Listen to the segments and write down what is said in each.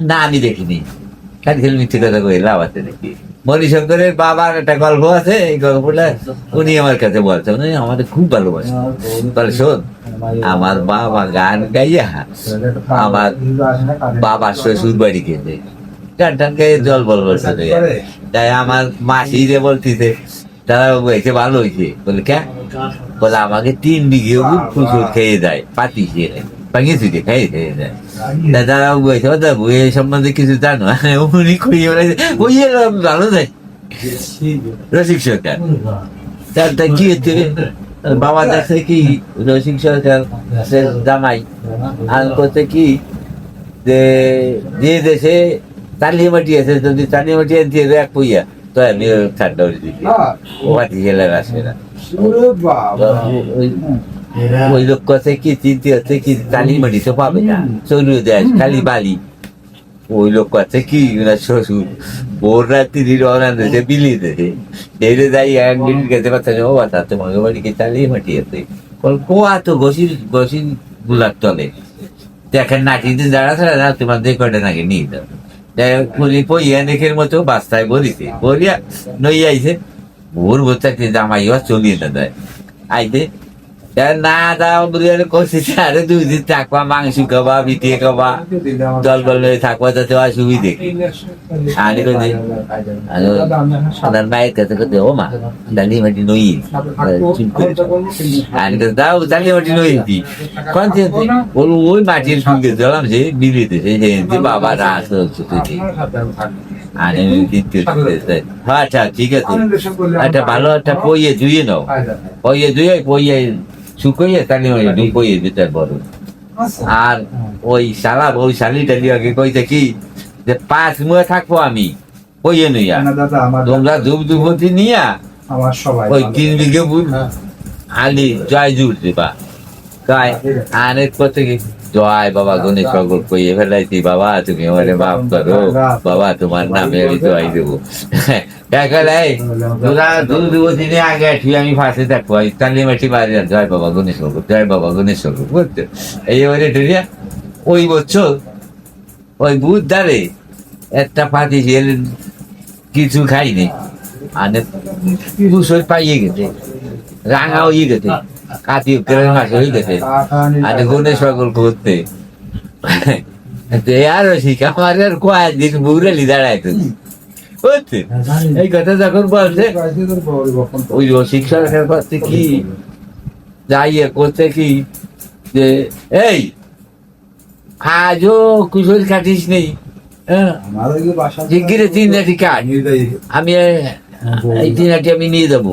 না আমি দেখিনি, খালি খালি মিথ্যে কথা কই লাভ আছে দেখি। মণিশঙ্করের বাবার একটা গল্প আছে, এই গল্পটা উনি আমার কাছে বলছে, উনি আমাদের খুব ভালোবাসে। বলে শোন, আমার বাবা গান গাইয়া আমার বাবার শ্বশুর বাড়ি গেছে, গান টান গাইয়ে জল বল বলছে, তাই আমার মাসি যে বলতেছে তারা হয়েছে ভালো হয়েছে। বলে কে? বলে আমাকে 3 বিঘে ফুসুর খেয়ে দেয়, পাতি খেয়ে ভাঙিয়ে চুটে খেয়ে খেয়ে দেয়। তারা বলছে ও দা বই সম্বন্ধে কিছু জানো? উনি খুঁড়িয়ে বলেছে ওই ভালো দেয় রসিক সরকার। তার কি হচ্ছে, বাবা দেখছে কি রসিক সরকার জামাই আর করছে কি যে যে দেশে চালিয়ে মাটি আছে, যদি চালিয়ে মাটি দিয়ে এক পইয়া তো আমি ঠান্ডা করে দিচ্ছি, ও মাটি খেলে আসবে না। ওই লোক কথা কি চিনতে হচ্ছে কি চালি মাটি তো পাবে না, চলু দেয় খালি বালি। ওই লোক কথা কি শ্বশুর ভোর রাত্রি রওনা দিয়েছে বিলি দিয়েছে, ডেরে যাই একদিন গেছে কথা ও বাতা তোমাকে বাড়িকে চালিয়ে মাটি আছে কোয়া তো ঘষির ঘষির গুলার তলে দেখেন নাটিতে যারা ছাড়া না তোমার যে কয়টা নাকি নিয়ে যাও। খুলি পইয়া দেখের মতো বাস্তায় বলিছে, বলিয়া নই আইছে ভোর ভোর চাকরি জামাইও চলিয়ে না দেয় আইতে না দাও বিরিয়ানি করছি, আরে 2 দিন থাকবা, মাংস খাবা, বিটিয়ে খাবা, জল গল থাকবা, যাতে অসুবিধে আনি করে মায়ের কাছে করতে ও মা ডালি মাটি নই আনি দাও ডালি মাটি নই কোন বলবো ওই মাটির সঙ্গে জলাম যে বিলিতেছে যে বাবা রাস আচ্ছা ঠিক আছে, একটা ভালো একটা পইয়ে ধুয়ে নাও, পইয়ে ধুয়ে পইয়ে শুকোইয়ে তাহলে ঢুকোইয়ে দিতে বড়। আর ওই শালা ওই শালি টালি আগে কইতে কি যে 5 মুয়ে থাকবো আমি কইয়ে নইয়া, তোমরা ধূপ ধূপতি নিয়া ওই 3 বিঘে আলি জয় জুট দিবা গায় আনে করতে কি জয় বাবা গণেশ ঠাকুর কইয়ে ফেলাইছি, বাবা তুমি আমারে মাফ করো, বাবা তোমার নামে আমি জয় দেবো। তোরা দুদিনে আগে আসবি আমি ফাঁসে থাকবো, তালি মাটি বাড়ি জয় বাবা গণেশ ঠাকুর, জয় বাবা গণেশ ঠাকুর বুঝছো। এইবারে ঢুকিয়া ওই বছর ওই বুধ ধারে একটা পাতি কিছু খাইনি, মানে দুশোর পাইয়ে গেছে, রাঙা হয়ে গেছে, কাতি মাস হয়ে গেছে, আর গণেশ ঠাকুর করতে আর শিখা আমার আর কয়েকদিন বুড়ালি দাঁড়াইতো বুঝছে। এই কথা যখন বলছে ওই রসিক সরকার করতে কি যাইয়ে করতে কি যে এই আজও কুশল কাটিস নেই, জিজ্ঞিরে 3 নাটি কাট, আমি এই 3 নাটি আমি নিয়ে যাবো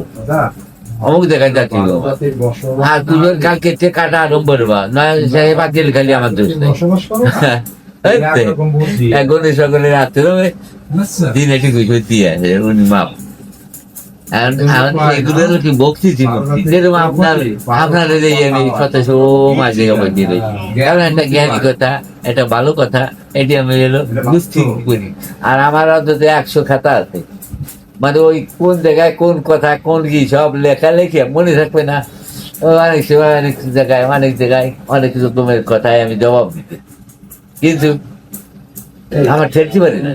অমুক দেখা যাচ্ছি, আর কুশল কালকে কাটা আরম্ভ করবা নয় বাতিল খালি আমার দোষ নেই। গণেশ সকলের রাত্রে হবে দিন এটি কুশল দিয়ে আছে উনি মাপ এগুলো কি বক্তি ছিল যেরকম আপনাদের আমি কথা মাঝে দিয়ে কারণ একটা জ্ঞানী কথা, একটা ভালো কথা, এটি আমি এলো বুঝতে করি। আর আমার অন্তত 100 খাতা আছে, মানে ওই কোন জায়গায় কোন কথা কোন কি সব লেখা লেখে মনে থাকবে না, অনেক সময় অনেক জায়গায় অনেক রকমের কথায় আমি জবাব দিতে, কিন্তু আমার ঠেলতে পারি না।